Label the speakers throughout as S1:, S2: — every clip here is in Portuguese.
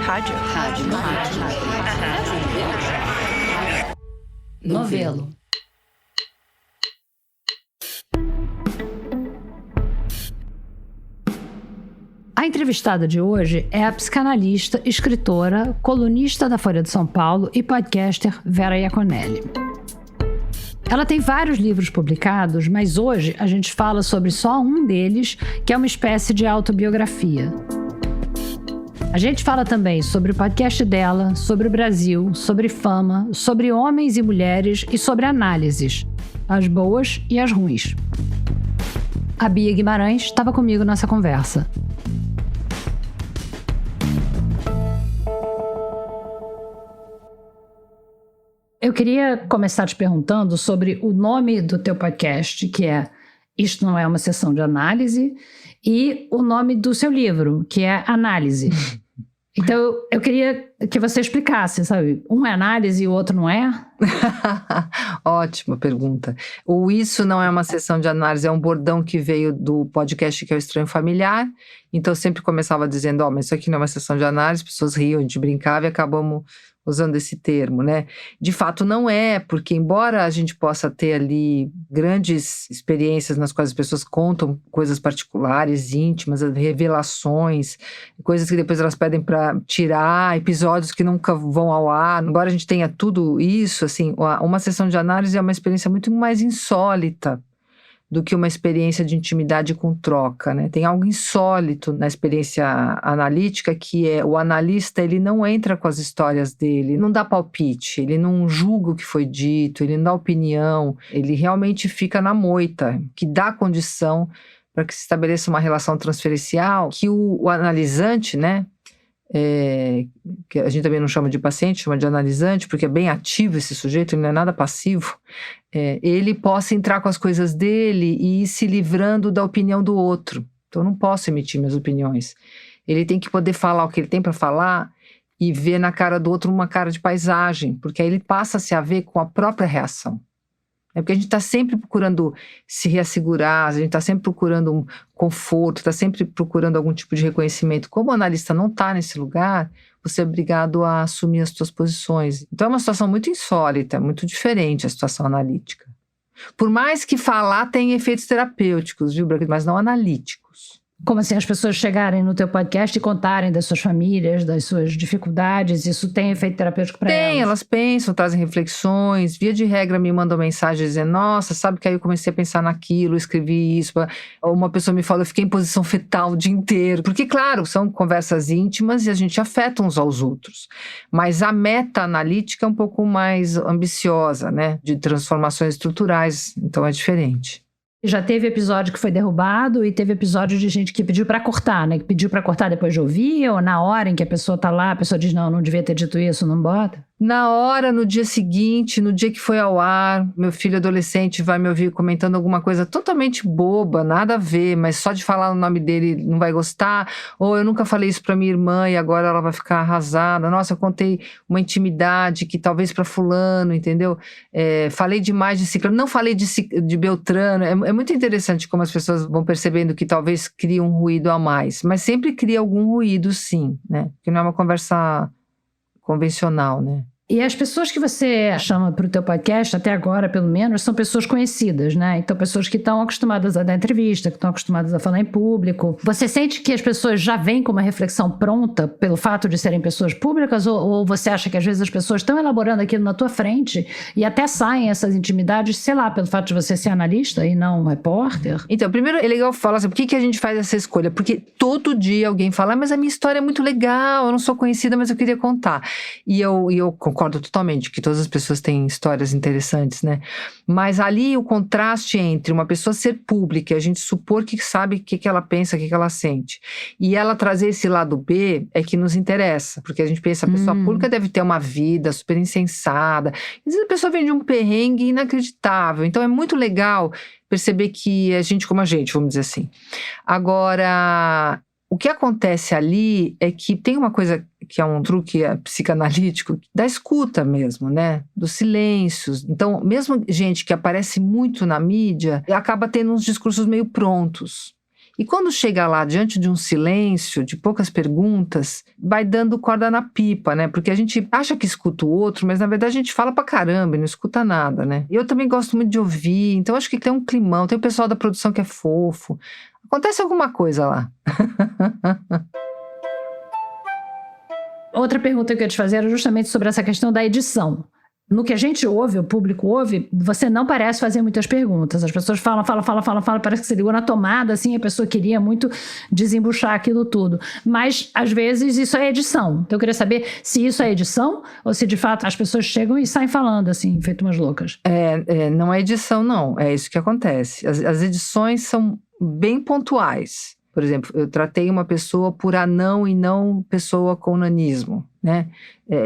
S1: Rádio.
S2: Novelo. A entrevistada de hoje é a psicanalista, escritora, colunista da Folha de São Paulo e podcaster Vera Iaconelli. Ela tem vários livros publicados, mas hoje a gente fala sobre só um deles, que é uma espécie de autobiografia. A gente fala também sobre o podcast dela, sobre o Brasil, sobre fama, sobre homens e mulheres e sobre análises, as boas e as ruins. A Bia Guimarães estava comigo nessa conversa. Eu queria começar te perguntando sobre o nome do teu podcast, que é Isto Não É Uma Sessão de Análise, e o nome do seu livro, que é Análise. Então, eu queria que você explicasse, sabe? Um é análise e o outro não é?
S3: Ótima pergunta. O Isso Não É Uma Sessão de Análise é um bordão que veio do podcast que é o Estranho Familiar. Então, eu sempre começava dizendo, mas isso aqui não é uma sessão de análise, as pessoas riam, a gente brincava e acabamos usando esse termo, né? De fato não é, porque embora a gente possa ter ali grandes experiências nas quais as pessoas contam coisas particulares, íntimas, revelações, coisas que depois elas pedem para tirar, episódios que nunca vão ao ar, embora a gente tenha tudo isso, assim, uma sessão de análise é uma experiência muito mais insólita do que uma experiência de intimidade com troca, né? Tem algo insólito na experiência analítica, que é o analista, ele não entra com as histórias dele, não dá palpite, ele não julga o que foi dito, ele não dá opinião, ele realmente fica na moita, que dá condição para que se estabeleça uma relação transferencial, que o analisante, né? Que a gente também não chama de paciente, chama de analisante, porque é bem ativo esse sujeito, ele não é nada passivo, ele possa entrar com as coisas dele e ir se livrando da opinião do outro. Então eu não posso emitir minhas opiniões. Ele tem que poder falar o que ele tem para falar e ver na cara do outro uma cara de paisagem, porque aí ele passa a se a ver com a própria reação. É porque a gente está sempre procurando se reassegurar, a gente está sempre procurando um conforto, está sempre procurando algum tipo de reconhecimento. Como o analista não está nesse lugar, você é obrigado a assumir as suas posições. Então é uma situação muito insólita, muito diferente a situação analítica. Por mais que falar tenha efeitos terapêuticos, viu, Branca? Mas não analíticos.
S2: Como assim as pessoas chegarem no teu podcast e contarem das suas famílias, das suas dificuldades, isso tem efeito terapêutico para elas?
S3: Tem, elas pensam, trazem reflexões, via de regra me mandam mensagem dizendo, nossa, sabe que aí eu comecei a pensar naquilo, escrevi isso, uma pessoa me fala, eu fiquei em posição fetal o dia inteiro, porque claro, são conversas íntimas e a gente afeta uns aos outros, mas a meta-analítica é um pouco mais ambiciosa, né, de transformações estruturais, então é diferente.
S2: Já teve episódio que foi derrubado e teve episódio de gente que pediu pra cortar, né? Que pediu pra cortar depois de ouvir, ou na hora em que a pessoa tá lá, a pessoa diz, não devia ter dito isso, não bota?
S3: Na hora, no dia seguinte, no dia que foi ao ar, meu filho adolescente vai me ouvir comentando alguma coisa totalmente boba, nada a ver, mas só de falar o nome dele não vai gostar, ou eu nunca falei isso pra minha irmã e agora ela vai ficar arrasada, nossa, eu contei uma intimidade que talvez pra fulano, entendeu? Falei demais de ciclano, não falei de Beltrano, é muito interessante como as pessoas vão percebendo que talvez cria um ruído a mais, mas sempre cria algum ruído sim, né? Porque não é uma conversa convencional, né?
S2: E as pessoas que você chama para o teu podcast, até agora pelo menos, são pessoas conhecidas, né? Então pessoas que estão acostumadas a dar entrevista, que estão acostumadas a falar em público. Você sente que as pessoas já vêm com uma reflexão pronta pelo fato de serem pessoas públicas? Ou você acha que às vezes as pessoas estão elaborando aquilo na tua frente e até saem essas intimidades, sei lá, pelo fato de você ser analista e não repórter?
S3: Então, primeiro é legal falar assim, por que a gente faz essa escolha? Porque todo dia alguém fala, mas a minha história é muito legal, eu não sou conhecida, mas eu queria contar. E eu concordo totalmente que todas as pessoas têm histórias interessantes, né? Mas ali o contraste entre uma pessoa ser pública e a gente supor que sabe o que ela pensa, o que ela sente, e ela trazer esse lado B é que nos interessa, porque a gente pensa, a pessoa pública deve ter uma vida super insensada, às vezes a pessoa vem de um perrengue inacreditável, então é muito legal perceber que é gente como a gente, vamos dizer assim. Agora, o que acontece ali é que tem uma coisa que é um truque psicanalítico da escuta mesmo, né? Dos silêncios. Então, mesmo gente que aparece muito na mídia, acaba tendo uns discursos meio prontos. E quando chega lá, diante de um silêncio, de poucas perguntas, vai dando corda na pipa, né? Porque a gente acha que escuta o outro, mas na verdade a gente fala pra caramba e não escuta nada, né? Eu também gosto muito de ouvir, então acho que tem um climão, tem o pessoal da produção que é fofo. Acontece alguma coisa lá.
S2: Outra pergunta que eu ia te fazer era justamente sobre essa questão da edição. No que a gente ouve, o público ouve, você não parece fazer muitas perguntas. As pessoas falam, parece que você ligou na tomada, assim, a pessoa queria muito desembuchar aquilo tudo. Mas, às vezes, isso é edição. Então, eu queria saber se isso é edição ou se, de fato, as pessoas chegam e saem falando, assim, feito umas loucas.
S3: Não é edição, não. É isso que acontece. As edições são bem pontuais. Por exemplo, eu tratei uma pessoa por anão e não pessoa com nanismo, né?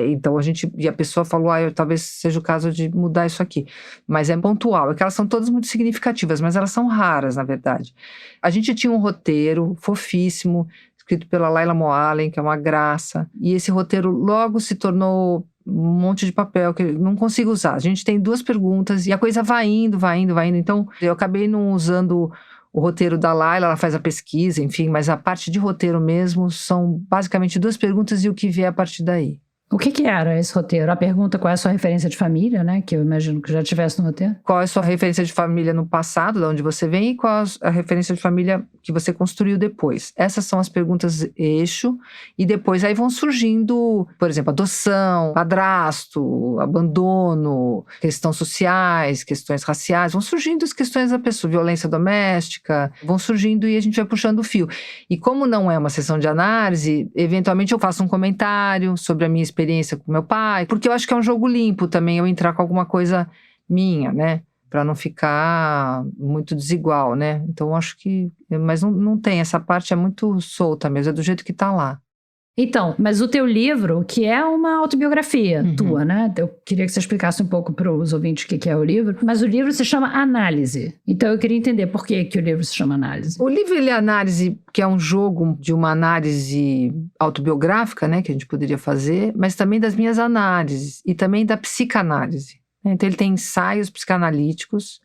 S3: Então a pessoa falou, talvez seja o caso de mudar isso aqui. Mas é pontual, é que elas são todas muito significativas, mas elas são raras, na verdade. A gente tinha um roteiro fofíssimo, escrito pela Laila Moalen, que é uma graça, e esse roteiro logo se tornou um monte de papel que eu não consigo usar. A gente tem 2 perguntas e a coisa vai indo. Então, eu acabei não usando o roteiro da Laila, ela faz a pesquisa, enfim, mas a parte de roteiro mesmo são basicamente 2 perguntas e o que vier a partir daí.
S2: O que era esse roteiro? A pergunta qual é a sua referência de família, né? Que eu imagino que já tivesse no roteiro.
S3: Qual é a sua referência de família no passado, de onde você vem, e qual a referência de família que você construiu depois? Essas são as perguntas eixo, e depois aí vão surgindo, por exemplo, adoção, padrasto, abandono, questões sociais, questões raciais, vão surgindo as questões da pessoa, violência doméstica, vão surgindo e a gente vai puxando o fio. E como não é uma sessão de análise, eventualmente eu faço um comentário sobre a minha experiência com meu pai, porque eu acho que é um jogo limpo também eu entrar com alguma coisa minha, né? Para não ficar muito desigual, né? Então eu acho que... Mas não tem, essa parte é muito solta mesmo, é do jeito que tá lá.
S2: Então, mas o teu livro, que é uma autobiografia tua, né? Eu queria que você explicasse um pouco para os ouvintes o que é o livro, mas o livro se chama Análise. Então eu queria entender por que o livro se chama Análise.
S3: O livro, ele é Análise, que é um jogo de uma análise autobiográfica, né? Que a gente poderia fazer, mas também das minhas análises e também da psicanálise. Então ele tem ensaios psicanalíticos,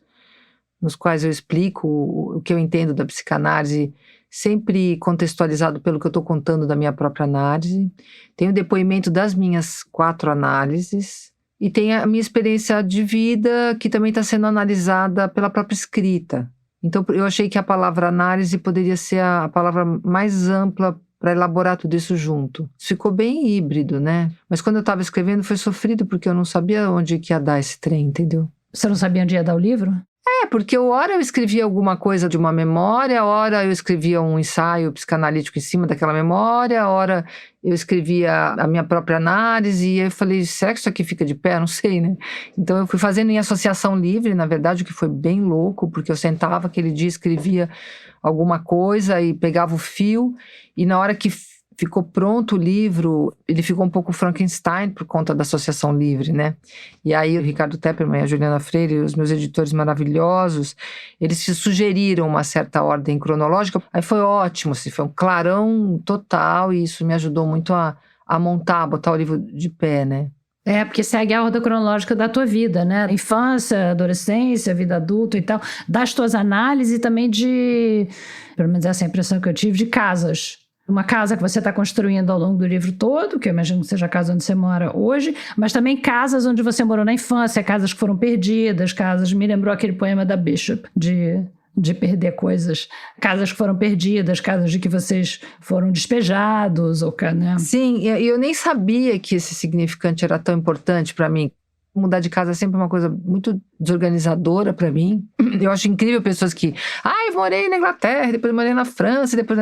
S3: nos quais eu explico o que eu entendo da psicanálise, sempre contextualizado pelo que eu estou contando da minha própria análise. Tem o depoimento das minhas 4 análises e tem a minha experiência de vida que também está sendo analisada pela própria escrita. Então eu achei que a palavra análise poderia ser a palavra mais ampla para elaborar tudo isso junto. Ficou bem híbrido, né? Mas quando eu estava escrevendo foi sofrido porque eu não sabia onde que ia dar esse trem, entendeu?
S2: Você não sabia onde ia dar o livro?
S3: Porque hora eu escrevia alguma coisa de uma memória, hora eu escrevia um ensaio psicanalítico em cima daquela memória, hora eu escrevia a minha própria análise, e eu falei, será que isso aqui fica de pé? Não sei, né? Então eu fui fazendo em associação livre, na verdade, o que foi bem louco, porque eu sentava aquele dia, escrevia alguma coisa e pegava o fio, e na hora que ficou pronto o livro, ele ficou um pouco Frankenstein por conta da associação livre, né? E aí o Ricardo Tepperman e a Juliana Freire, os meus editores maravilhosos, eles se sugeriram uma certa ordem cronológica. Aí foi ótimo, assim, foi um clarão total e isso me ajudou muito a montar, a botar o livro de pé, né?
S2: Porque segue a ordem cronológica da tua vida, né? Infância, adolescência, vida adulta e tal. Das tuas análises e também de, pelo menos essa é a impressão que eu tive, de casas. Uma casa que você está construindo ao longo do livro todo, que eu imagino que seja a casa onde você mora hoje, mas também casas onde você morou na infância, casas que foram perdidas, casas... Me lembrou aquele poema da Bishop, de perder coisas. Casas que foram perdidas, casas de que vocês foram despejados, né?
S3: Sim, e eu nem sabia que esse significante era tão importante para mim. Mudar de casa é sempre uma coisa muito desorganizadora para mim. Eu acho incrível pessoas que... eu morei na Inglaterra, depois morei na França, depois...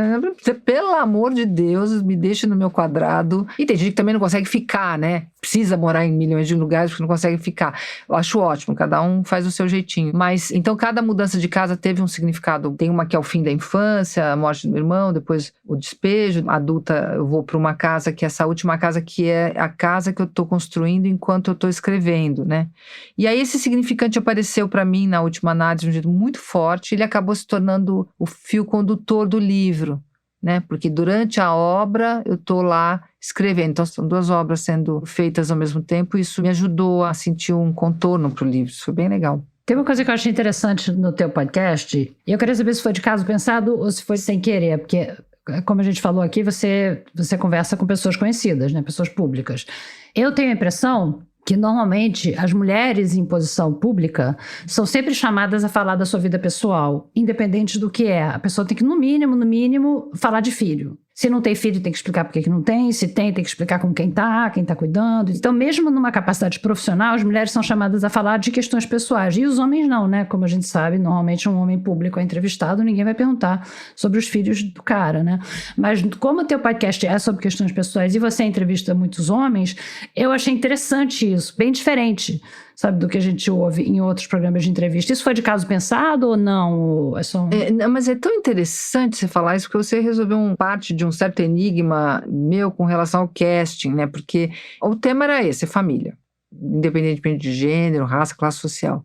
S3: Pelo amor de Deus, me deixa no meu quadrado. E tem gente que também não consegue ficar, né? Precisa morar em milhões de lugares porque não consegue ficar. Eu acho ótimo, cada um faz o seu jeitinho. Mas, então, cada mudança de casa teve um significado. Tem uma que é o fim da infância, a morte do meu irmão, depois o despejo. Adulta, eu vou para uma casa que é essa última casa, que é a casa que eu estou construindo enquanto eu estou escrevendo, né? E aí esse significante apareceu para mim na última análise de um jeito muito forte. Ele acabou se tornando o fio condutor do livro, né? Porque durante a obra eu estou lá escrevendo. Então são 2 obras sendo feitas ao mesmo tempo e isso me ajudou a sentir um contorno para o livro. Isso foi bem legal.
S2: Tem uma coisa que eu achei interessante no teu podcast, e eu queria saber se foi de caso pensado ou se foi sem querer, porque, como a gente falou aqui, você conversa com pessoas conhecidas, né? Pessoas públicas. Eu tenho a impressão que, normalmente, as mulheres em posição pública são sempre chamadas a falar da sua vida pessoal, independente do que é. A pessoa tem que, no mínimo, falar de filho. Se não tem filho, tem que explicar por que não tem. Se tem que explicar com quem tá cuidando. Então, mesmo numa capacidade profissional, as mulheres são chamadas a falar de questões pessoais. E os homens não, né? Como a gente sabe, normalmente um homem público é entrevistado, ninguém vai perguntar sobre os filhos do cara, né? Mas como o teu podcast é sobre questões pessoais e você entrevista muitos homens, eu achei interessante isso, bem diferente, sabe, do que a gente ouve em outros programas de entrevista. Isso foi de caso pensado ou não? É só
S3: mas é tão interessante você falar isso, porque você resolveu parte de um certo enigma meu com relação ao casting, né? Porque o tema era esse, família. Independentemente de gênero, raça, classe social.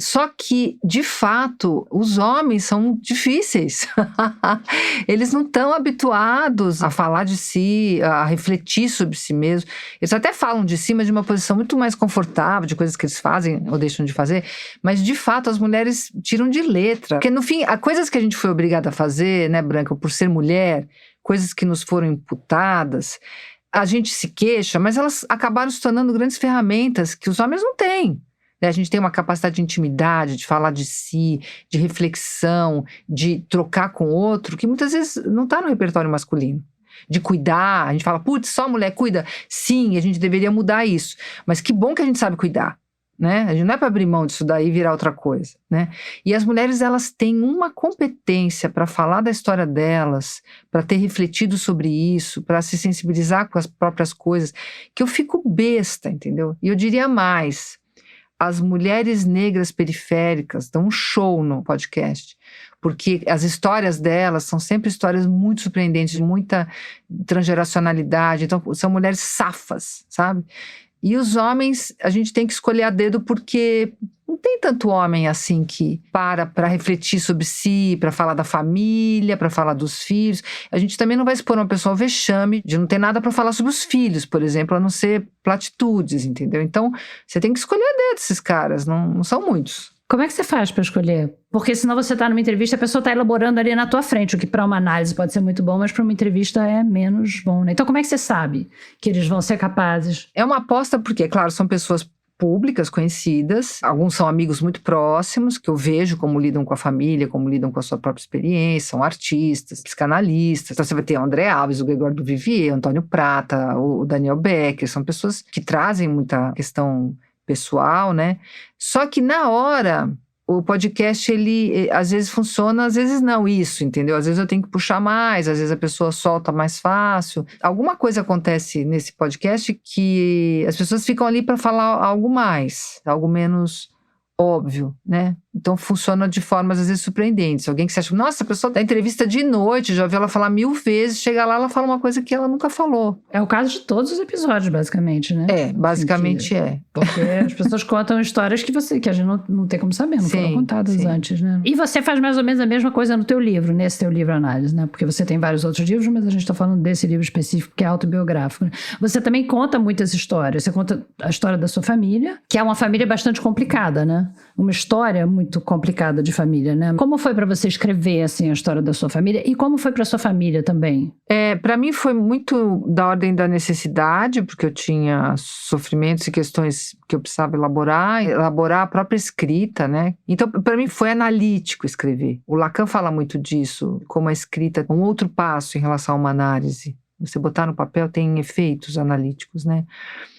S3: Só que, de fato, os homens são difíceis. Eles não estão habituados a falar de si, a refletir sobre si mesmos. Eles até falam de si, mas de uma posição muito mais confortável, de coisas que eles fazem ou deixam de fazer. Mas, de fato, as mulheres tiram de letra. Porque, no fim, há coisas que a gente foi obrigada a fazer, né, Branca, por ser mulher, coisas que nos foram imputadas, a gente se queixa, mas elas acabaram se tornando grandes ferramentas que os homens não têm. A gente tem uma capacidade de intimidade, de falar de si, de reflexão, de trocar com o outro, que muitas vezes não está no repertório masculino. De cuidar, a gente fala, putz, só mulher cuida. Sim, a gente deveria mudar isso. Mas que bom que a gente sabe cuidar, né? A gente não é para abrir mão disso daí e virar outra coisa, né? E as mulheres, elas têm uma competência para falar da história delas, para ter refletido sobre isso, para se sensibilizar com as próprias coisas, que eu fico besta, entendeu? E eu diria mais, as mulheres negras periféricas dão um show no podcast, porque as histórias delas são sempre histórias muito surpreendentes, de muita transgeracionalidade. Então, são mulheres safas, sabe? E os homens, a gente tem que escolher a dedo, porque não tem tanto homem assim que para refletir sobre si, para falar da família, para falar dos filhos. A gente também não vai expor uma pessoa ao vexame de não ter nada para falar sobre os filhos, por exemplo, a não ser platitudes, entendeu? Então, você tem que escolher a dedo esses caras, não são muitos.
S2: Como é que você faz para escolher? Porque senão você está numa entrevista, a pessoa está elaborando ali na tua frente, o que para uma análise pode ser muito bom, mas para uma entrevista é menos bom, né? Então como é que você sabe que eles vão ser capazes?
S3: É uma aposta porque, claro, são pessoas públicas, conhecidas, alguns são amigos muito próximos, que eu vejo como lidam com a família, como lidam com a sua própria experiência, são artistas, psicanalistas. Então você vai ter o André Alves, o Gregório do Vivier, o Antônio Prata, o Daniel Becker, são pessoas que trazem muita questão pessoal, né? Só que na hora, o podcast, ele às vezes funciona, às vezes não, isso, entendeu? Às vezes eu tenho que puxar mais, às vezes a pessoa solta mais fácil. Alguma coisa acontece nesse podcast que as pessoas ficam ali para falar algo mais, algo menos óbvio, né? Então funciona de formas às vezes surpreendentes. Alguém que você acha, nossa, a pessoa dá entrevista de noite, já ouviu ela falar 1000 vezes, chega lá, ela fala uma coisa que ela nunca falou.
S2: É o caso de todos os episódios, basicamente, né?
S3: Basicamente é.
S2: Porque as pessoas contam histórias que a gente não tem como saber, não foram contadas antes, né? E você faz mais ou menos a mesma coisa no teu livro, nesse teu livro Análise, né? Porque você tem vários outros livros, mas a gente está falando desse livro específico que é autobiográfico, né? Você também conta muitas histórias. Você conta a história da sua família, que é uma família bastante complicada, né? Uma história muito complicada de família, né? Como foi para você escrever, assim, a história da sua família? E como foi para sua família também?
S3: Para mim foi muito da ordem da necessidade, porque eu tinha sofrimentos e questões que eu precisava elaborar a própria escrita, né? Então, para mim foi analítico escrever. O Lacan fala muito disso, como a escrita é um outro passo em relação a uma análise. Você botar no papel tem efeitos analíticos, né?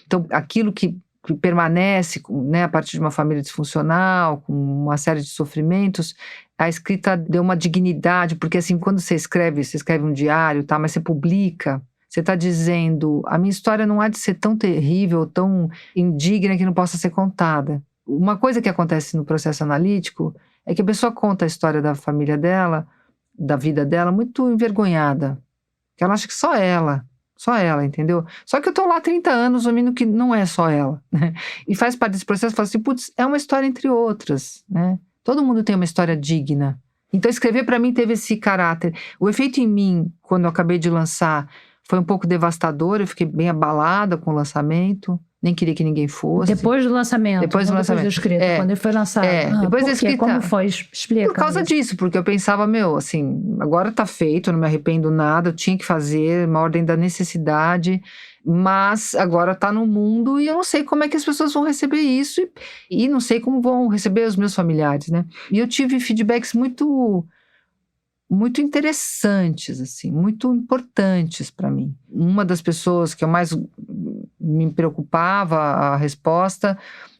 S3: Então, aquilo que permanece, né, a partir de uma família disfuncional, com uma série de sofrimentos, a escrita deu uma dignidade, porque assim, quando você escreve um diário, tá, mas você publica, você está dizendo, a minha história não há de ser tão terrível, tão indigna que não possa ser contada. Uma coisa que acontece no processo analítico é que a pessoa conta a história da família dela, da vida dela, muito envergonhada, que ela acha que só ela, entendeu? Só que eu tô lá há 30 anos, ouvindo que não é só ela, né? E faz parte desse processo, fala assim, putz, é uma história entre outras, né? Todo mundo tem uma história digna. Então escrever para mim teve esse caráter. O efeito em mim, quando eu acabei de lançar, foi um pouco devastador, eu fiquei bem abalada com o lançamento. nem queria que ninguém fosse.
S2: Depois do lançamento?
S3: Depois do lançamento.
S2: Depois da escrita, quando ele foi lançado.
S3: Depois da escrita.
S2: Como foi? Explica.
S3: Por causa disso, porque eu pensava, assim, agora tá feito, eu não me arrependo nada, eu tinha que fazer, uma ordem da necessidade, mas agora tá no mundo e eu não sei como é que as pessoas vão receber isso e não sei como vão receber os meus familiares, né? E eu tive feedbacks muito interessantes, assim, muito importantes para mim. Uma das pessoas que eu mais me preocupava, a resposta,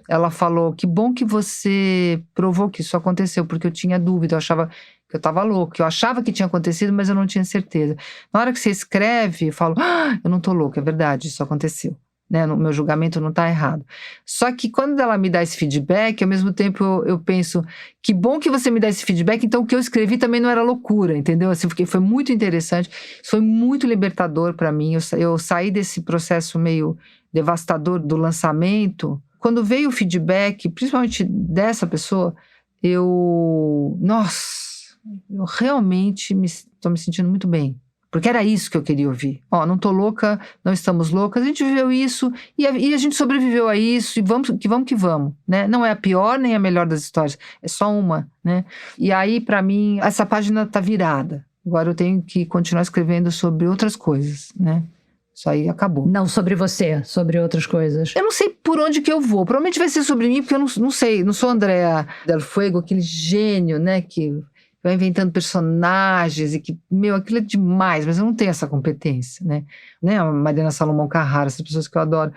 S3: ela falou: que bom que você provou que isso aconteceu, porque eu tinha dúvida, eu achava que eu estava louca, eu achava que tinha acontecido, mas eu não tinha certeza. Na hora que você escreve, eu falo: eu não estou louca, é verdade, isso aconteceu. Né, no meu julgamento não está errado. Só que quando ela me dá esse feedback, ao mesmo tempo eu penso, que bom que você me dá esse feedback, então o que eu escrevi também não era loucura, entendeu? Assim, porque foi muito interessante, foi muito libertador para mim, eu saí desse processo meio devastador do lançamento. Quando veio o feedback, principalmente dessa pessoa, eu realmente estou me sentindo muito bem. Porque era isso que eu queria ouvir. Não tô louca, não estamos loucas, a gente viveu isso e a gente sobreviveu a isso e vamos, né? Não é a pior nem a melhor das histórias, é só uma, né? E aí, para mim, essa página tá virada. Agora eu tenho que continuar escrevendo sobre outras coisas, né? Isso aí acabou.
S2: Não sobre você, sobre outras coisas.
S3: Eu não sei por onde que eu vou. Provavelmente vai ser sobre mim, porque eu não sei, não sou Andrea Del Fuego, aquele gênio, né, que vai inventando personagens e que, aquilo é demais, mas eu não tenho essa competência, né? A Mariana Salomão Carrara, essas pessoas que eu adoro,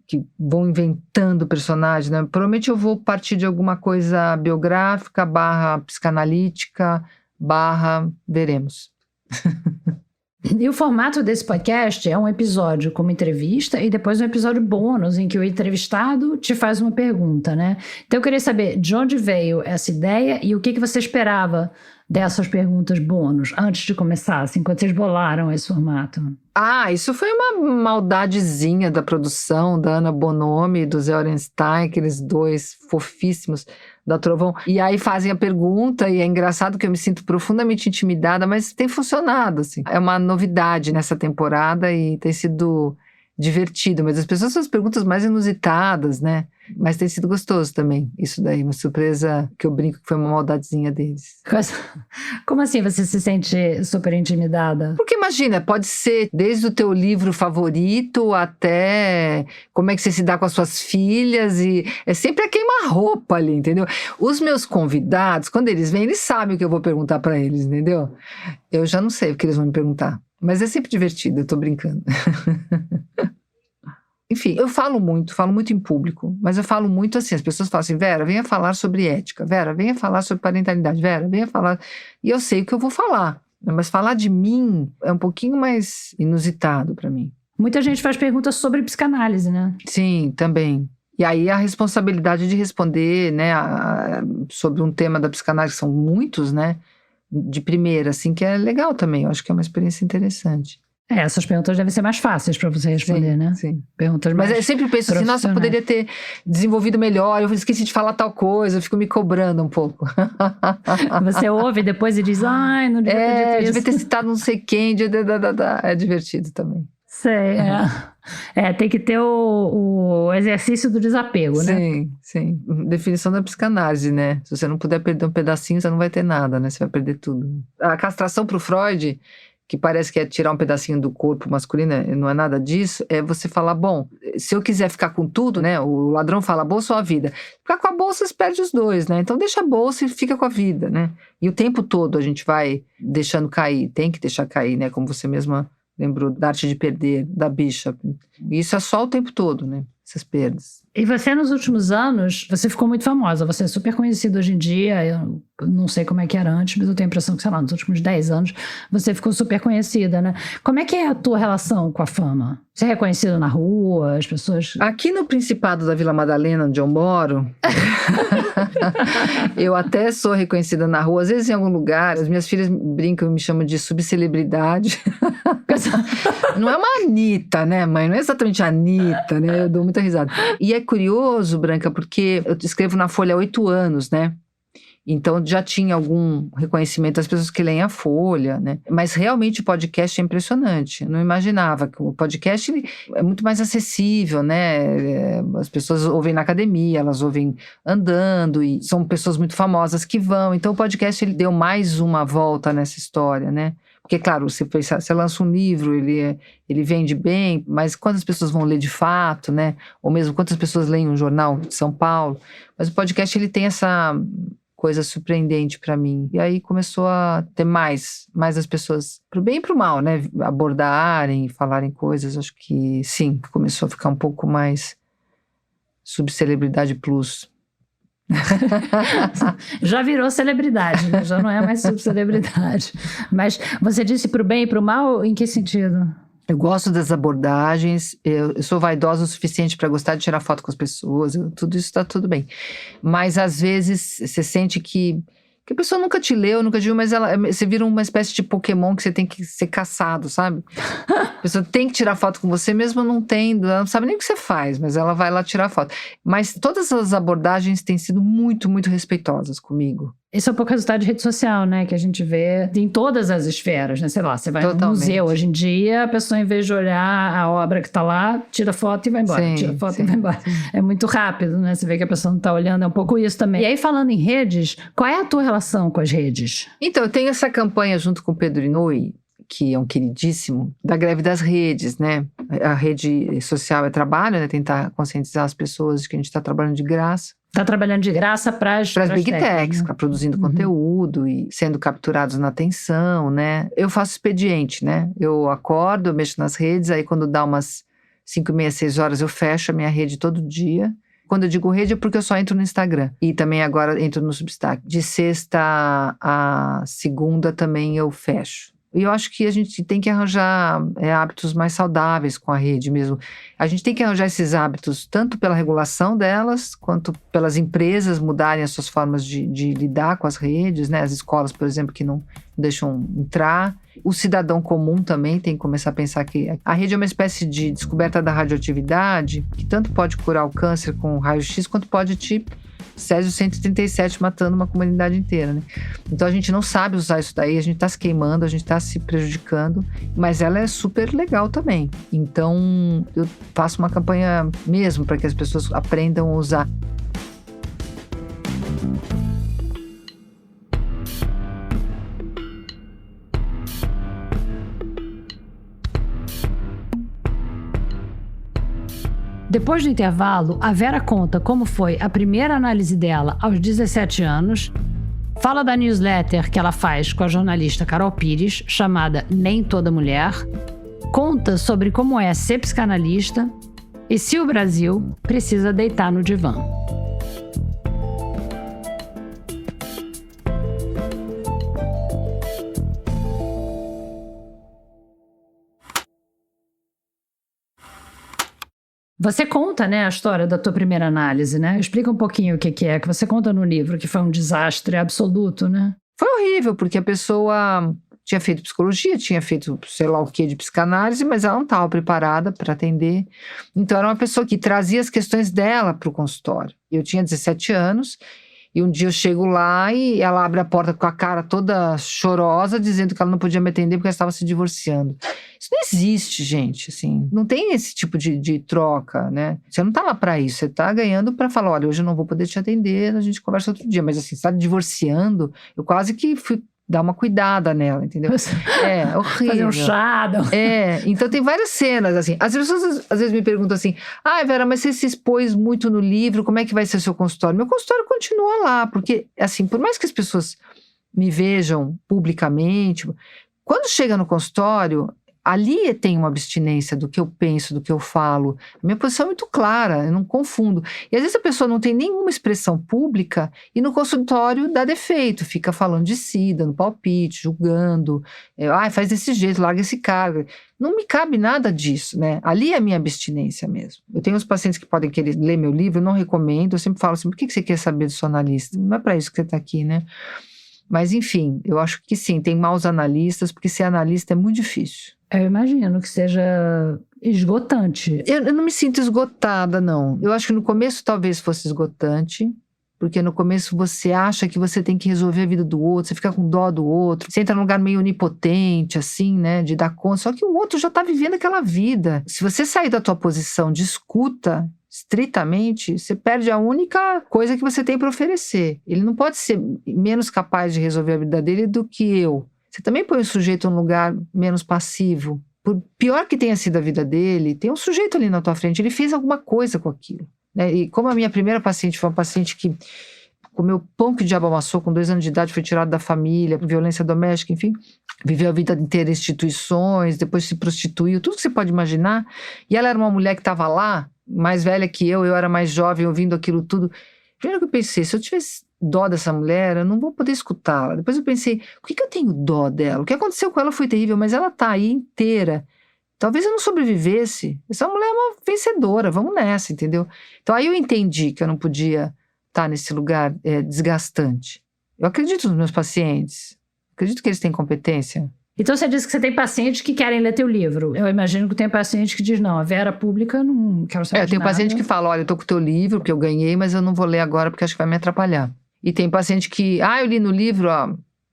S3: que vão inventando personagens, né? Provavelmente eu vou partir de alguma coisa biográfica, /psicanalítica, veremos.
S2: E o formato desse podcast é um episódio como entrevista e depois um episódio bônus em que o entrevistado te faz uma pergunta, né? Então eu queria saber de onde veio essa ideia e o que você esperava dessas perguntas bônus antes de começar, assim, quando vocês bolaram esse formato.
S3: Isso foi uma maldadezinha da produção, da Ana Bonomi e do Zé Orenstein, aqueles dois fofíssimos da Trovão. E aí fazem a pergunta e é engraçado que eu me sinto profundamente intimidada, mas tem funcionado, assim. É uma novidade nessa temporada e tem sido divertido, mas as pessoas são as perguntas mais inusitadas, né? Mas tem sido gostoso também, isso daí, uma surpresa que eu brinco que foi uma maldadezinha deles.
S2: Como assim você se sente super intimidada?
S3: Porque imagina, pode ser desde o teu livro favorito até como é que você se dá com as suas filhas e é sempre a queima-roupa ali, entendeu? Os meus convidados, quando eles vêm, eles sabem o que eu vou perguntar pra eles, entendeu? Eu já não sei o que eles vão me perguntar, mas é sempre divertido, eu tô brincando. Enfim, eu falo muito em público, mas eu falo muito assim, as pessoas falam assim: Vera, venha falar sobre ética, Vera, venha falar sobre parentalidade, Vera, venha falar... E eu sei o que eu vou falar, mas falar de mim é um pouquinho mais inusitado para mim.
S2: Muita gente faz perguntas sobre psicanálise, né?
S3: Sim, também. E aí a responsabilidade de responder, né, sobre um tema da psicanálise, que são muitos, né, de primeira, assim, que é legal também, eu acho que é uma experiência interessante.
S2: Essas perguntas devem ser mais fáceis para você responder, né?
S3: Sim.
S2: Perguntas mais.
S3: Mas eu sempre penso assim: nossa, eu poderia ter desenvolvido melhor, eu esqueci de falar tal coisa, eu fico me cobrando um pouco.
S2: Você ouve depois e diz: não devia ter dito isso.
S3: Devia ter citado não sei quem, é divertido também.
S2: Sei, tem que ter o exercício do desapego, né?
S3: Sim. Definição da psicanálise, né? Se você não puder perder um pedacinho, você não vai ter nada, né? Você vai perder tudo. A castração pro Freud, que parece que é tirar um pedacinho do corpo masculino, não é nada disso, é você falar: bom, se eu quiser ficar com tudo, né, o ladrão fala: a bolsa ou a vida? Ficar com a bolsa, você perde os dois, né, então deixa a bolsa e fica com a vida, né, e o tempo todo a gente vai deixando cair, tem que deixar cair, né, como você mesma lembrou da arte de perder, da Bishop, e isso é só o tempo todo, né, essas perdas.
S2: E você, nos últimos anos, você ficou muito famosa, você é super conhecida hoje em dia, eu não sei como é que era antes, mas eu tenho a impressão que, sei lá, nos últimos 10 anos, você ficou super conhecida, né? Como é que é a tua relação com a fama? Você é reconhecida na rua, as pessoas...
S3: Aqui no Principado da Vila Madalena, onde eu moro, eu até sou reconhecida na rua, às vezes em algum lugar, as minhas filhas brincam e me chamam de subcelebridade. Não é uma Anitta, né, mãe? Não é exatamente a Anitta, né? Eu dou muita risada. E é curioso, Branca, porque eu escrevo na Folha há 8 anos, né? Então já tinha algum reconhecimento das pessoas que leem a Folha, né? Mas realmente o podcast é impressionante. Eu não imaginava que o podcast ele é muito mais acessível, né? As pessoas ouvem na academia, elas ouvem andando e são pessoas muito famosas que vão. Então o podcast ele deu mais uma volta nessa história, né? Porque, claro, você lança um livro, ele vende bem, mas quantas pessoas vão ler de fato, né? Ou mesmo quantas pessoas leem um jornal de São Paulo? Mas o podcast ele tem essa coisa surpreendente para mim. E aí começou a ter mais as pessoas, pro bem e pro mal, né? Abordarem, falarem coisas. Acho que sim, começou a ficar um pouco mais subcelebridade plus.
S2: Já virou celebridade, né? Já não é mais subcelebridade. Mas você disse pro bem e pro mal, em que sentido?
S3: Eu gosto das abordagens, eu sou vaidosa o suficiente para gostar de tirar foto com as pessoas, tudo isso tá tudo bem. Mas às vezes você sente que a pessoa nunca te leu, nunca te viu, mas você vira uma espécie de Pokémon que você tem que ser caçado, sabe? A pessoa tem que tirar foto com você, mesmo não tendo, ela não sabe nem o que você faz, mas ela vai lá tirar foto. Mas todas as abordagens têm sido muito, muito respeitosas comigo.
S2: Esse é um pouco resultado de rede social, né? Que a gente vê em todas as esferas, né? Sei lá, você vai no museu hoje em dia, a pessoa, em vez de olhar a obra que tá lá, tira foto e vai embora.
S3: Sim,
S2: tira foto
S3: sim.
S2: e vai embora. É muito rápido, né? Você vê que a pessoa não tá olhando, é um pouco isso também. E aí, falando em redes, qual é a tua relação com as redes?
S3: Então, eu tenho essa campanha junto com o Pedro Inouye, que é um queridíssimo, da greve das redes, né? A rede social é trabalho, né? Tentar conscientizar as pessoas de que a gente está trabalhando de graça.
S2: Tá trabalhando de graça para as
S3: Big Techs, né? Produzindo conteúdo e sendo capturados na atenção, né? Eu faço expediente, né? Eu acordo, eu mexo nas redes, aí quando dá umas 5:30, 6 horas, eu fecho a minha rede todo dia. Quando eu digo rede é porque eu só entro no Instagram. E também agora entro no Substack. De sexta a segunda também eu fecho. E eu acho que a gente tem que arranjar hábitos mais saudáveis com a rede mesmo. A gente tem que arranjar esses hábitos tanto pela regulação delas, quanto pelas empresas mudarem as suas formas de lidar com as redes, né? As escolas, por exemplo, que não deixam entrar. O cidadão comum também tem que começar a pensar que a rede é uma espécie de descoberta da radioatividade, que tanto pode curar o câncer com raio-x, quanto pode Césio 137 matando uma comunidade inteira, né? Então a gente não sabe usar isso daí, a gente tá se queimando, a gente tá se prejudicando, mas ela é super legal também. Então eu faço uma campanha mesmo para que as pessoas aprendam a usar.
S2: Depois do intervalo, a Vera conta como foi a primeira análise dela aos 17 anos, fala da newsletter que ela faz com a jornalista Carol Pires, chamada Nem Toda Mulher, conta sobre como é ser psicanalista e se o Brasil precisa deitar no divã. Você conta, né, a história da tua primeira análise, né? Explica um pouquinho o que é, que você conta no livro, que foi um desastre absoluto, né?
S3: Foi horrível, porque a pessoa tinha feito psicologia, tinha feito sei lá o que de psicanálise, mas ela não estava preparada para atender. Então era uma pessoa que trazia as questões dela para o consultório. Eu tinha 17 anos, e um dia eu chego lá e ela abre a porta com a cara toda chorosa, dizendo que ela não podia me atender porque ela estava se divorciando. Isso não existe, gente, assim, não tem esse tipo de troca, né? Você não tá lá pra isso, você tá ganhando pra falar, olha, hoje eu não vou poder te atender, a gente conversa outro dia, mas assim, você tá divorciando, eu quase que fui dar uma cuidada nela, entendeu? É horrível.
S2: Fazer um chá.
S3: Então tem várias cenas, assim, as pessoas às vezes me perguntam assim, Vera, mas você se expôs muito no livro, como é que vai ser o seu consultório? Meu consultório continua lá, porque, assim, por mais que as pessoas me vejam publicamente, quando chega no consultório, ali tem uma abstinência do que eu penso, do que eu falo. A minha posição é muito clara, eu não confundo. E às vezes a pessoa não tem nenhuma expressão pública e no consultório dá defeito, fica falando de si, dando palpite, julgando. Faz desse jeito, larga esse cara. Não me cabe nada disso, né? Ali é a minha abstinência mesmo. Eu tenho uns pacientes que podem querer ler meu livro, eu não recomendo, eu sempre falo assim, por que você quer saber do seu analista? Não é para isso que você está aqui, né? Mas enfim, eu acho que sim, tem maus analistas, porque ser analista é muito difícil.
S2: Eu imagino que seja esgotante.
S3: Eu não me sinto esgotada, não. Eu acho que no começo talvez fosse esgotante, Porque no começo você acha que você tem que resolver a vida do outro, você fica com dó do outro, você entra num lugar meio onipotente, assim, né, de dar conta, só que o outro já tá vivendo aquela vida. Se você sair da tua posição de escuta, estritamente, você perde a única coisa que você tem para oferecer. Ele não pode ser menos capaz de resolver a vida dele do que eu. Você também põe o sujeito num lugar menos passivo. Por pior que tenha sido a vida dele, tem um sujeito ali na tua frente, ele fez alguma coisa com aquilo. E como a minha primeira paciente foi uma paciente que comeu pão que o diabo amassou, com 2 anos de idade, foi tirado da família, violência doméstica, enfim, viveu a vida inteira em instituições, depois se prostituiu, tudo que você pode imaginar. E ela era uma mulher que estava lá, mais velha que eu era mais jovem, ouvindo aquilo tudo. Primeiro que eu pensei, se eu tivesse dó dessa mulher, eu não vou poder escutá-la. Depois eu pensei, por que eu tenho dó dela? O que aconteceu com ela foi terrível, mas ela está aí inteira. Talvez eu não sobrevivesse. Essa mulher é uma vencedora, vamos nessa, entendeu? Então aí eu entendi que eu não podia estar nesse lugar desgastante. Eu acredito nos meus pacientes, acredito que eles têm competência.
S2: Então você disse que você tem pacientes que querem ler teu livro. Eu imagino que tem paciente que diz, não, a Vera pública não quero saber de
S3: Tem
S2: nada.
S3: paciente que fala, olha, eu tô com o teu livro, porque eu ganhei, mas eu não vou ler agora porque acho que vai me atrapalhar. E tem paciente que, eu li no livro,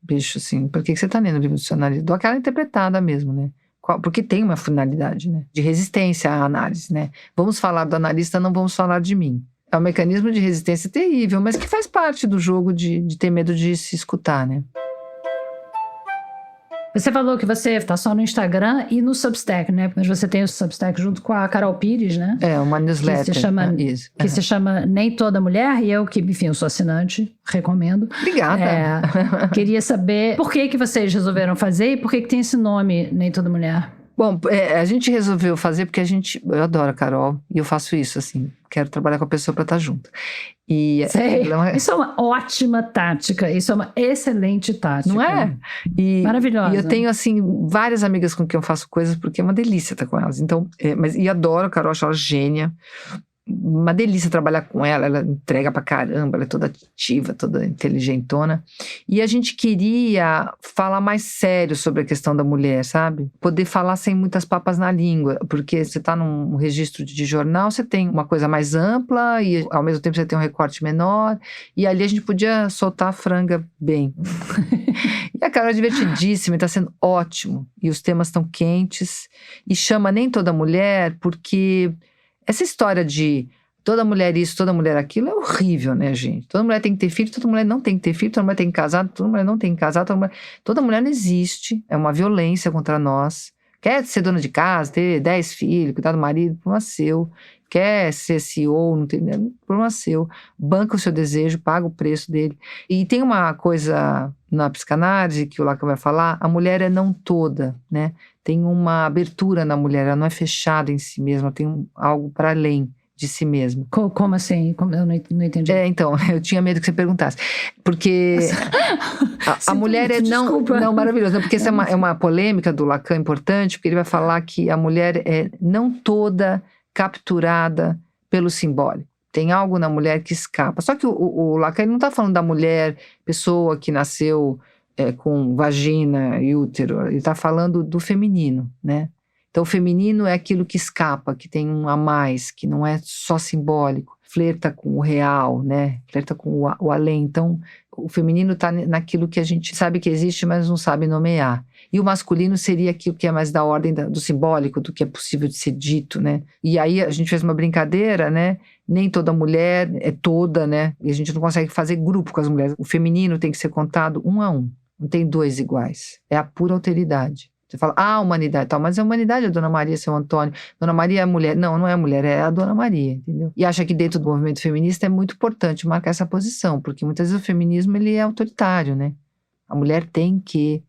S3: bicho, assim, por que você tá lendo o livro do seu analista? Dou aquela interpretada mesmo, né? Porque tem uma finalidade, né? De resistência à análise, né? Vamos falar do analista, não vamos falar de mim. É um mecanismo de resistência terrível, mas que faz parte do jogo de ter medo de se escutar, né?
S2: Você falou que você está só no Instagram e no Substack, né? Mas você tem o Substack junto com a Carol Pires, né?
S3: Uma newsletter.
S2: Que se chama Nem Toda Mulher, e eu que, enfim, eu sou assinante, recomendo.
S3: Obrigada.
S2: Queria saber por que vocês resolveram fazer e por que tem esse nome, Nem Toda Mulher.
S3: Bom, a gente resolveu fazer porque eu adoro a Carol e eu faço isso, assim, quero trabalhar com a pessoa para estar junto.
S2: Isso é uma ótima tática, isso é uma excelente tática.
S3: Não é?
S2: Maravilhosa.
S3: E eu tenho, assim, várias amigas com quem eu faço coisas porque é uma delícia estar com elas. Então, e adoro a Carol, acho ela gênia. Uma delícia trabalhar com ela entrega pra caramba, ela é toda ativa, toda inteligentona. E a gente queria falar mais sério sobre a questão da mulher, sabe? Poder falar sem muitas papas na língua, porque você tá num registro de jornal, você tem uma coisa mais ampla e ao mesmo tempo você tem um recorte menor, e ali a gente podia soltar a franga bem. E a Carol é divertidíssima, está sendo ótimo, e os temas estão quentes, e chama Nem Toda Mulher, porque essa história de toda mulher isso, toda mulher aquilo é horrível, né, gente? Toda mulher tem que ter filho, toda mulher não tem que ter filho, toda mulher tem que casar, toda mulher não tem que casar, toda mulher não existe, é uma violência contra nós. Quer ser dona de casa, ter 10 filhos, cuidar do marido, problema seu. Quer ser CEO, não tem, problema seu. Banca o seu desejo, paga o preço dele. E tem uma coisa na psicanálise que o Lacan vai falar, a mulher é não toda, né? Tem uma abertura na mulher, ela não é fechada em si mesma, tem algo para além de si mesma.
S2: Como assim? Eu não entendi.
S3: Então, eu tinha medo que você perguntasse. Porque a mulher é não maravilhoso. Não, porque essa é uma polêmica do Lacan importante, porque ele vai falar que a mulher é não toda capturada pelo simbólico. Tem algo na mulher que escapa. Só que o Lacan não está falando da mulher, pessoa que nasceu com vagina e útero. Ele está falando do feminino, né? Então, o feminino é aquilo que escapa, que tem um a mais, que não é só simbólico. Flerta com o real, né? Flerta com o além. Então, o feminino está naquilo que a gente sabe que existe, mas não sabe nomear. E o masculino seria aquilo que é mais da ordem do simbólico, do que é possível de ser dito, né? E aí a gente fez uma brincadeira, né? Nem toda mulher é toda, né? E a gente não consegue fazer grupo com as mulheres. O feminino tem que ser contado um a um. Não tem dois iguais. É a pura alteridade. Você fala, a humanidade e tal, mas a humanidade é a Dona Maria, seu Antônio. Dona Maria é a mulher. Não, não é a mulher, é a Dona Maria, entendeu? E acha que dentro do movimento feminista é muito importante marcar essa posição, porque muitas vezes o feminismo ele é autoritário, né? A mulher tem que,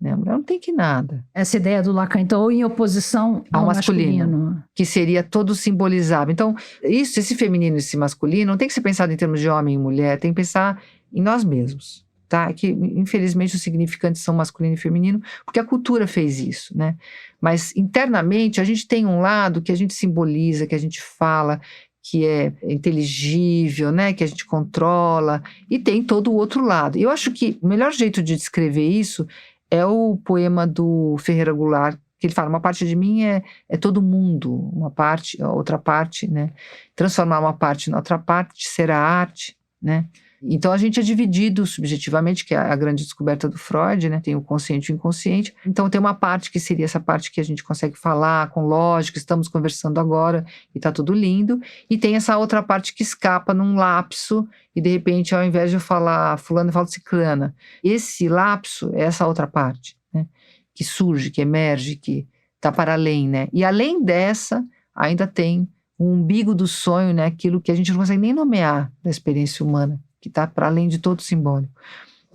S3: né? A mulher não tem que nada.
S2: Essa ideia do Lacan, então, ou em oposição ao masculino.
S3: Que seria todo simbolizado. Então, esse feminino e esse masculino não tem que ser pensado em termos de homem e mulher, tem que pensar em nós mesmos. Tá? Que infelizmente os significantes são masculino e feminino, porque a cultura fez isso, né? Mas internamente a gente tem um lado que a gente simboliza, que a gente fala, que é inteligível, né? Que a gente controla, e tem todo o outro lado. E eu acho que o melhor jeito de descrever isso é o poema do Ferreira Goulart, que ele fala, uma parte de mim é todo mundo, uma parte, a outra parte, né? Transformar uma parte na outra parte será arte. né? Então a gente é dividido subjetivamente, que é a grande descoberta do Freud, né? Tem o consciente e o inconsciente. Então tem uma parte que seria essa parte que a gente consegue falar com lógica, estamos conversando agora e tá tudo lindo. E tem essa outra parte que escapa num lapso e de repente ao invés de eu falar fulano, eu falo ciclana. Esse lapso é essa outra parte, né? Que surge, que emerge, que tá para além, né? E além dessa, ainda tem o umbigo do sonho, né? Aquilo que a gente não consegue nem nomear da experiência humana, que está para além de todo simbólico.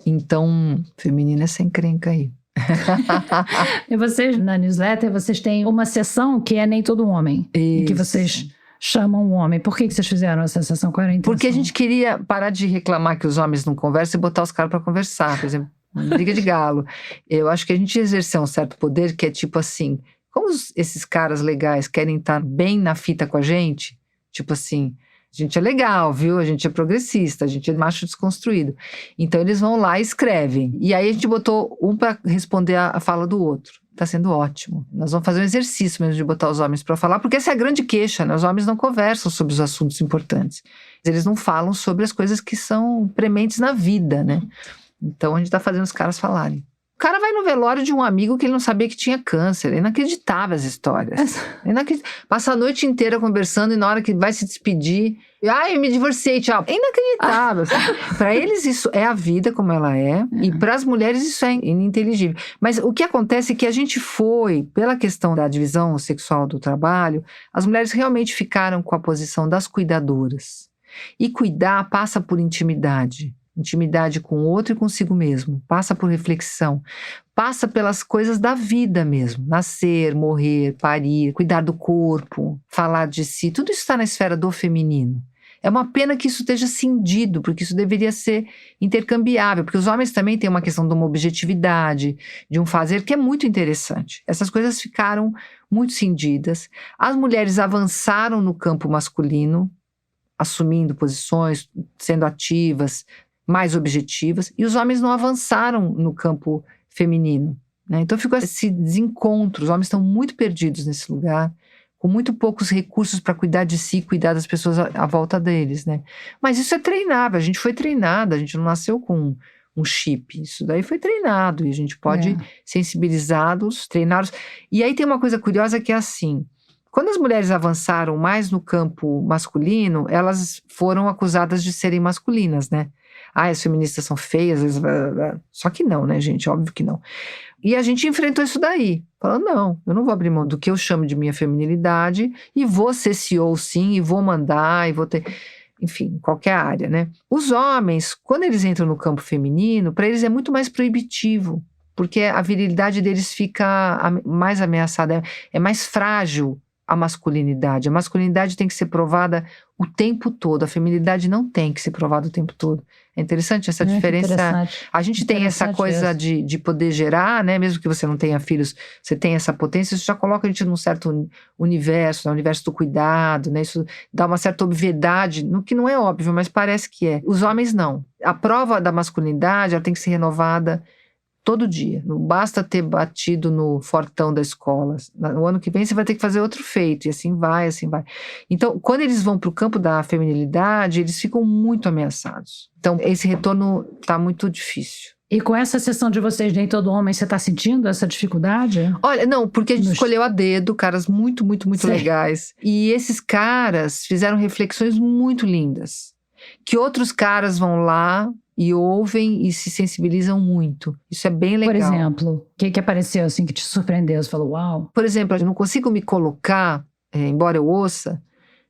S3: Então, feminina é sem encrenca aí.
S2: E vocês, na newsletter, vocês têm uma seção que é Nem Todo Homem.
S3: Isso.
S2: Que vocês chamam o homem. Por que vocês fizeram essa seção? Qual era a intenção?
S3: Porque a gente queria parar de reclamar que os homens não conversam e botar os caras para conversar. Por exemplo, briga de galo. Eu acho que a gente exerceu um certo poder que é tipo assim, como esses caras legais querem estar bem na fita com a gente, tipo assim, a gente é legal, viu? A gente é progressista, a gente é macho desconstruído. Então eles vão lá e escrevem. E aí a gente botou um para responder a fala do outro. Tá sendo ótimo. Nós vamos fazer um exercício mesmo de botar os homens para falar, porque essa é a grande queixa, né? Os homens não conversam sobre os assuntos importantes. Eles não falam sobre as coisas que são prementes na vida, né? Então a gente tá fazendo os caras falarem. O cara vai no velório de um amigo que ele não sabia que tinha câncer. É inacreditável as histórias. Passa a noite inteira conversando e na hora que vai se despedir, eu me divorciei, tchau. É inacreditável. Para eles isso é a vida como ela é. E para as mulheres isso é ininteligível. Mas o que acontece é que a gente foi, pela questão da divisão sexual do trabalho, as mulheres realmente ficaram com a posição das cuidadoras. E cuidar passa por intimidade. Intimidade com o outro e consigo mesmo. Passa por reflexão. Passa pelas coisas da vida mesmo. Nascer, morrer, parir, cuidar do corpo, falar de si. Tudo isso está na esfera do feminino. É uma pena que isso esteja cindido, porque isso deveria ser intercambiável. Porque os homens também têm uma questão de uma objetividade, de um fazer que é muito interessante. Essas coisas ficaram muito cindidas. As mulheres avançaram no campo masculino, assumindo posições, sendo ativas, mais objetivas, e os homens não avançaram no campo feminino, né? Então ficou esse desencontro, os homens estão muito perdidos nesse lugar, com muito poucos recursos para cuidar de si, cuidar das pessoas à volta deles, né? Mas isso é treinável, a gente foi treinada, a gente não nasceu com um chip, isso daí foi treinado, e a gente pode sensibilizá-los, treiná-los. E aí tem uma coisa curiosa que é assim, quando as mulheres avançaram mais no campo masculino, elas foram acusadas de serem masculinas, né? As feministas são feias, só que não, né, gente? Óbvio que não. E a gente enfrentou isso daí. Falando, não, eu não vou abrir mão do que eu chamo de minha feminilidade e vou ser CEO sim, e vou mandar, e vou ter... Enfim, qualquer área, né? Os homens, quando eles entram no campo feminino, para eles é muito mais proibitivo, porque a virilidade deles fica mais ameaçada, é mais frágil a masculinidade. A masculinidade tem que ser provada o tempo todo, a feminilidade não tem que ser provada o tempo todo. É interessante essa diferença.
S2: Interessante.
S3: A gente tem essa coisa de poder gerar, né? Mesmo que você não tenha filhos, você tem essa potência, isso já coloca a gente num certo universo, no universo do cuidado, né? Isso dá uma certa obviedade, no que não é óbvio, mas parece que é. Os homens não. A prova da masculinidade, ela tem que ser renovada todo dia. Não basta ter batido no fortão da escola. No ano que vem você vai ter que fazer outro feito. E assim vai, assim vai. Então, quando eles vão para o campo da feminilidade, eles ficam muito ameaçados. Então, esse retorno está muito difícil.
S2: E com essa sessão de vocês, Nem Todo Homem, você está sentindo essa dificuldade?
S3: Olha, não, porque a gente escolheu a dedo caras muito legais. E esses caras fizeram reflexões muito lindas. Que outros caras vão lá e ouvem e se sensibilizam muito. Isso é bem legal.
S2: Por exemplo, o que apareceu assim que te surpreendeu? Você falou, uau.
S3: Por exemplo, eu não consigo me colocar, embora eu ouça,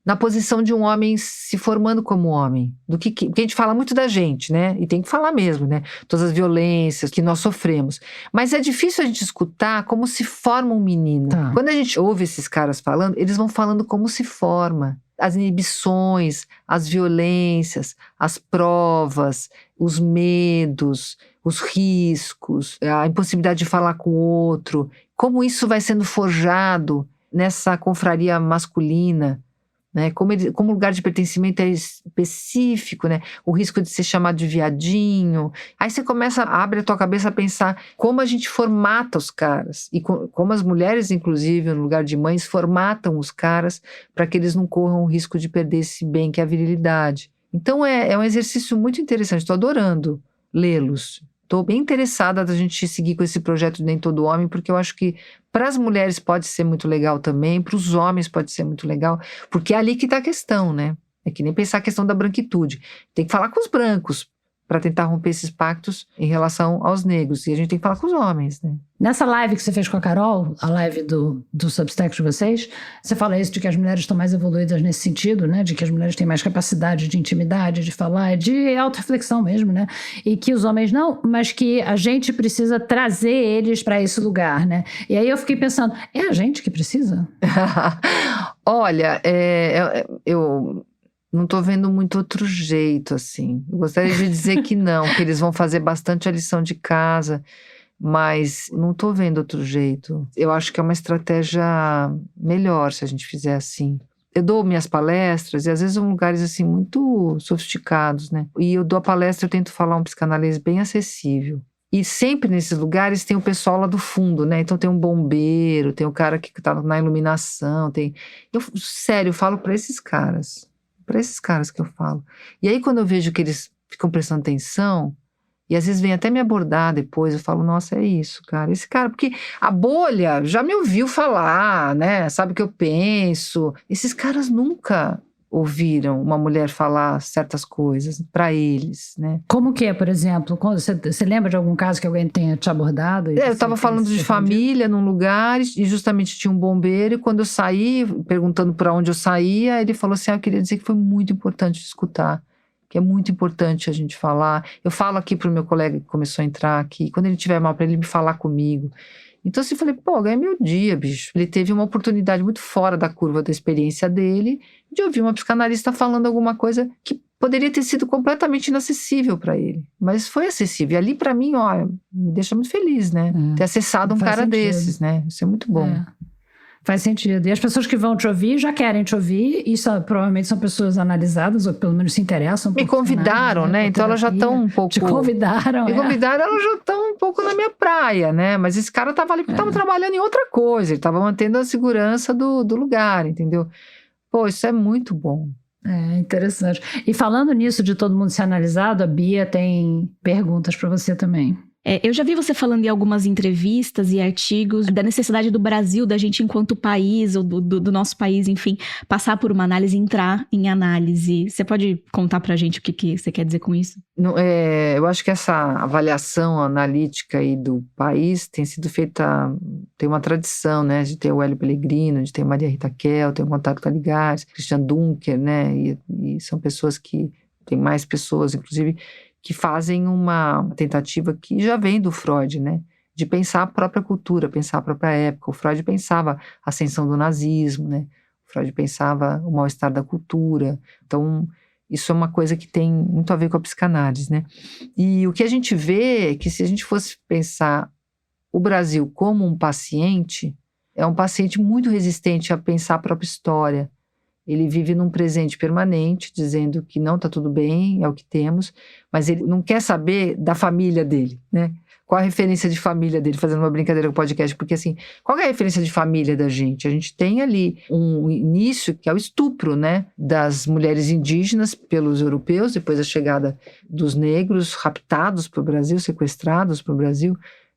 S3: na posição de um homem se formando como homem. Porque a gente fala muito da gente, né? E tem que falar mesmo, né? Todas as violências que nós sofremos. Mas é difícil a gente escutar como se forma um menino.
S2: Tá.
S3: Quando a gente ouve esses caras falando, eles vão falando como se forma. As inibições, as violências, as provas, os medos, os riscos, a impossibilidade de falar com o outro. Como isso vai sendo forjado nessa confraria masculina, né? Como lugar de pertencimento é específico, né? O risco de ser chamado de viadinho. Aí você abre a tua cabeça a pensar como a gente formata os caras. E como as mulheres, inclusive, no lugar de mães, formatam os caras para que eles não corram o risco de perder esse bem que é a virilidade. Então é um exercício muito interessante, estou adorando lê-los. Estou bem interessada da gente seguir com esse projeto Nem Todo Homem, porque eu acho que para as mulheres pode ser muito legal também, para os homens pode ser muito legal, porque é ali que está a questão, né? É que nem pensar a questão da branquitude. Tem que falar com os brancos para tentar romper esses pactos em relação aos negros. E a gente tem que falar com os homens, né?
S2: Nessa live que você fez com a Carol, a live do Substack de vocês, você fala isso de que as mulheres estão mais evoluídas nesse sentido, né? De que as mulheres têm mais capacidade de intimidade, de falar, de autorreflexão mesmo, né? E que os homens não, mas que a gente precisa trazer eles para esse lugar, né? E aí eu fiquei pensando, é a gente que precisa?
S3: Olha, eu não estou vendo muito outro jeito, assim. Eu gostaria de dizer que não, que eles vão fazer bastante a lição de casa, mas não estou vendo outro jeito. Eu acho que é uma estratégia melhor se a gente fizer assim. Eu dou minhas palestras e às vezes são lugares assim muito sofisticados, né? E eu dou a palestra, eu tento falar um psicanálise bem acessível. E sempre nesses lugares tem o pessoal lá do fundo, né? Então tem um bombeiro, tem o cara que está na iluminação, Eu, sério, eu falo para esses caras que eu falo. E aí quando eu vejo que eles ficam prestando atenção, e às vezes vem até me abordar depois, eu falo, nossa, é isso, cara. Esse cara, porque a bolha já me ouviu falar, né? Sabe o que eu penso. Esses caras nunca ouviram uma mulher falar certas coisas para eles, né?
S2: Como que é, por exemplo? Você lembra de algum caso que alguém tenha te abordado?
S3: Eu estava falando de família num lugar e justamente tinha um bombeiro e quando eu saí, perguntando para onde eu saía, ele falou assim, eu queria dizer que foi muito importante escutar, que é muito importante a gente falar. Eu falo aqui pro meu colega que começou a entrar aqui, quando ele tiver mal para ele me falar comigo. Então assim, eu falei, pô, ganhei meu dia, bicho. Ele teve uma oportunidade muito fora da curva da experiência dele de ouvir uma psicanalista falando alguma coisa que poderia ter sido completamente inacessível para ele. Mas foi acessível. E ali, para mim, ó, me deixa muito feliz, né? Ter acessado um cara desses, né? Isso é muito bom.
S2: Faz sentido. E as pessoas que vão te ouvir já querem te ouvir, e provavelmente são pessoas analisadas, ou pelo menos se interessam.
S3: Me convidaram, né? Então elas já estão um pouco...
S2: Te convidaram,
S3: Me convidaram, elas já estão um pouco na minha praia, né? Mas esse cara estava ali porque estava trabalhando em outra coisa, ele estava mantendo a segurança do lugar, entendeu? Pô, isso é muito bom.
S2: É interessante. E falando nisso de todo mundo ser analisado, a Bia tem perguntas para você também.
S1: Eu já vi você falando em algumas entrevistas e artigos da necessidade do Brasil, da gente enquanto país, ou do nosso país, enfim, passar por uma análise, entrar em análise. Você pode contar pra gente o que você quer dizer com isso?
S3: Eu acho que essa avaliação analítica aí do país tem sido feita, tem uma tradição, né, de ter o Hélio Pellegrino, de ter Maria Rita Kell, tem o Contato Ligares, Christian Dunker, né, e são pessoas que, tem mais pessoas, inclusive, que fazem uma tentativa que já vem do Freud, né? De pensar a própria cultura, pensar a própria época. O Freud pensava a ascensão do nazismo, né? O Freud pensava o mal-estar da cultura. Então, isso é uma coisa que tem muito a ver com a psicanálise, né? E o que a gente vê é que se a gente fosse pensar o Brasil como um paciente, é um paciente muito resistente a pensar a própria história. Ele vive num presente permanente, dizendo que não está tudo bem, é o que temos, mas ele não quer saber da família dele, né? Qual a referência de família dele, fazendo uma brincadeira com o podcast, porque assim, qual é a referência de família da gente? A gente tem ali um início que é o estupro, né? Das mulheres indígenas pelos europeus, depois a chegada dos negros raptados para o Brasil, sequestrados para o Brasil,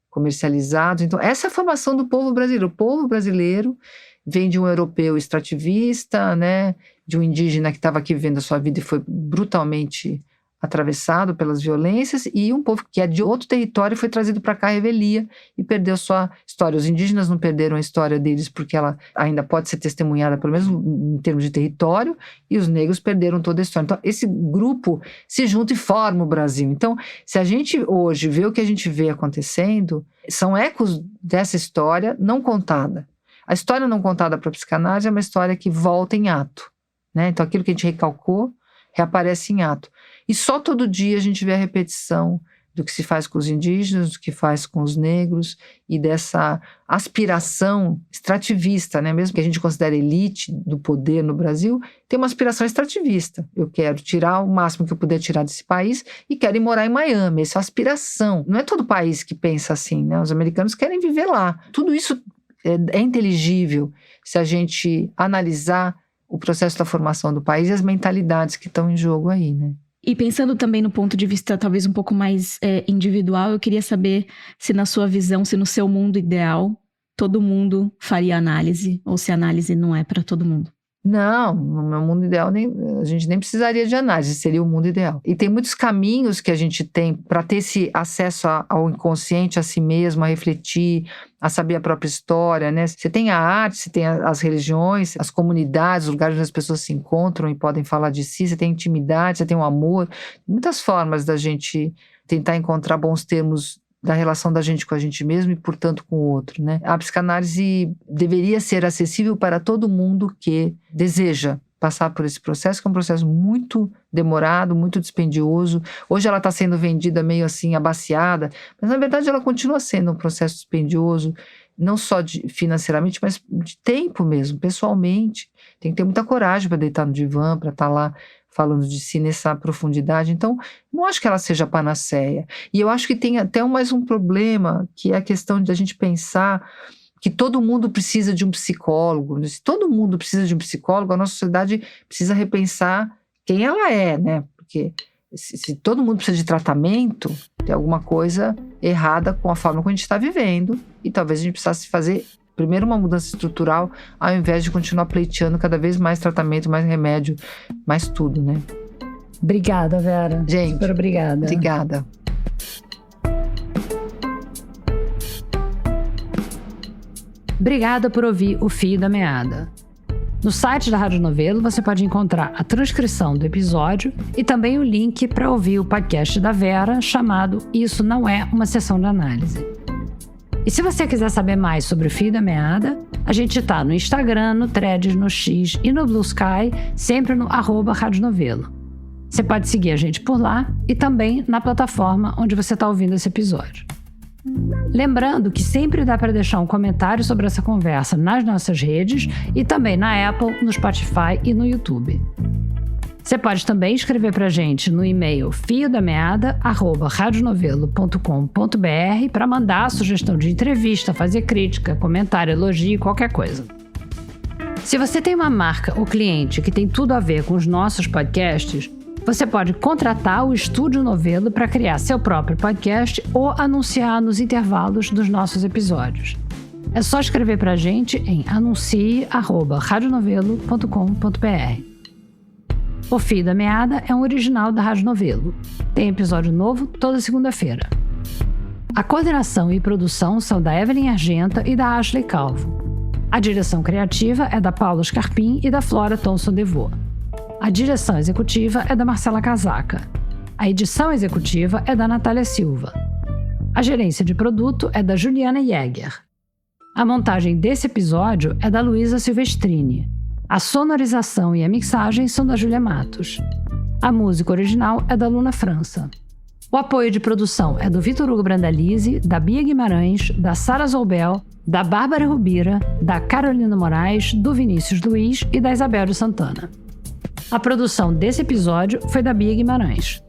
S3: comercializados. Então, essa é a formação do povo brasileiro. O povo brasileiro vem de um europeu extrativista, né, de um indígena que estava aqui vivendo a sua vida e foi brutalmente atravessado pelas violências, e um povo que é de outro território foi trazido para cá à revelia e perdeu sua história. Os indígenas não perderam a história deles porque ela ainda pode ser testemunhada, pelo menos em termos de território, e os negros perderam toda a história. Então, esse grupo se junta e forma o Brasil. Então, se a gente hoje vê o que a gente vê acontecendo, são ecos dessa história não contada. A história não contada para a psicanálise é uma história que volta em ato, né? Então, aquilo que a gente recalcou reaparece em ato. E só todo dia a gente vê a repetição do que se faz com os indígenas, do que faz com os negros, e dessa aspiração extrativista, né? Mesmo que a gente considere elite do poder no Brasil, tem uma aspiração extrativista. Eu quero tirar o máximo que eu puder tirar desse país e quero ir morar em Miami. Essa é uma aspiração. Não é todo país que pensa assim, né? Os americanos querem viver lá. Tudo isso é inteligível se a gente analisar o processo da formação do país e as mentalidades que estão em jogo aí, né?
S1: E pensando também no ponto de vista talvez um pouco mais individual, eu queria saber se na sua visão, se no seu mundo ideal, todo mundo faria análise, ou se a análise não é para todo mundo.
S3: Não, no meu mundo ideal a gente nem precisaria de análise, seria o mundo ideal. E tem muitos caminhos que a gente tem para ter esse acesso ao inconsciente, a si mesmo, a refletir, a saber a própria história, né? Você tem a arte, você tem as religiões, as comunidades, os lugares onde as pessoas se encontram e podem falar de si, você tem intimidade, você tem o amor. Muitas formas da gente tentar encontrar bons termos da relação da gente com a gente mesmo e, portanto, com o outro, né? A psicanálise deveria ser acessível para todo mundo que deseja passar por esse processo, que é um processo muito demorado, muito dispendioso. Hoje ela está sendo vendida meio assim, abaciada, mas na verdade ela continua sendo um processo dispendioso, não só financeiramente, mas de tempo mesmo, pessoalmente. Tem que ter muita coragem para deitar no divã, para estar lá falando de si nessa profundidade. Então, não acho que ela seja panaceia. E eu acho que tem até mais um problema, que é a questão de a gente pensar que todo mundo precisa de um psicólogo. Se todo mundo precisa de um psicólogo, a nossa sociedade precisa repensar quem ela é, né? Porque se todo mundo precisa de tratamento, tem alguma coisa errada com a forma como a gente está vivendo, e talvez a gente precisasse fazer primeiro uma mudança estrutural, ao invés de continuar pleiteando cada vez mais tratamento, mais remédio, mais tudo, né?
S2: Obrigada, Vera.
S3: Gente,
S2: super obrigada.
S3: Obrigada.
S2: Obrigada por ouvir O Fio da Meada. No site da Rádio Novelo você pode encontrar a transcrição do episódio e também o link para ouvir o podcast da Vera chamado Isso Não É Uma Sessão de Análise. E se você quiser saber mais sobre o Fio da Meada, a gente tá no Instagram, no Threads, no X e no Blue Sky, sempre no @radionovelo. Você pode seguir a gente por lá e também na plataforma onde você está ouvindo esse episódio. Lembrando que sempre dá para deixar um comentário sobre essa conversa nas nossas redes e também na Apple, no Spotify e no YouTube. Você pode também escrever para a gente no e-mail fiodameada@radionovelo.com.br para mandar sugestão de entrevista, fazer crítica, comentário, elogio, qualquer coisa. Se você tem uma marca ou cliente que tem tudo a ver com os nossos podcasts, você pode contratar o Estúdio Novelo para criar seu próprio podcast ou anunciar nos intervalos dos nossos episódios. É só escrever para a gente em anuncie@radionovelo.com.br. O Fio da Meada é um original da Rádio Novelo. Tem episódio novo toda segunda-feira. A coordenação e produção são da Evelyn Argenta e da Ashley Calvo. A direção criativa é da Paula Scarpim e da Flora Thomson-Devaux. A direção executiva é da Marcela Casaca. A edição executiva é da Natália Silva. A gerência de produto é da Juliana Jäger. A montagem desse episódio é da Luísa Silvestrini. A sonorização e a mixagem são da Júlia Matos. A música original é da Luna França. O apoio de produção é do Vitor Hugo Brandalize, da Bia Guimarães, da Sara Zoubel, da Bárbara Rubira, da Carolina Moraes, do Vinícius Luiz e da Isabel de Santana. A produção desse episódio foi da Bia Guimarães.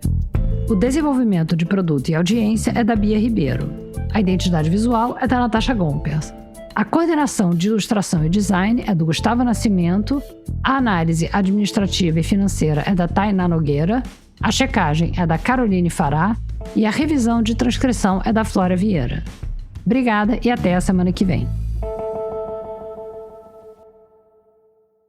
S2: O desenvolvimento de produto e audiência é da Bia Ribeiro. A identidade visual é da Natasha Gompers. A coordenação de ilustração e design é do Gustavo Nascimento, a análise administrativa e financeira é da Tainá Nogueira, a checagem é da Caroline Fará e a revisão de transcrição é da Flora Vieira. Obrigada e até a semana que vem.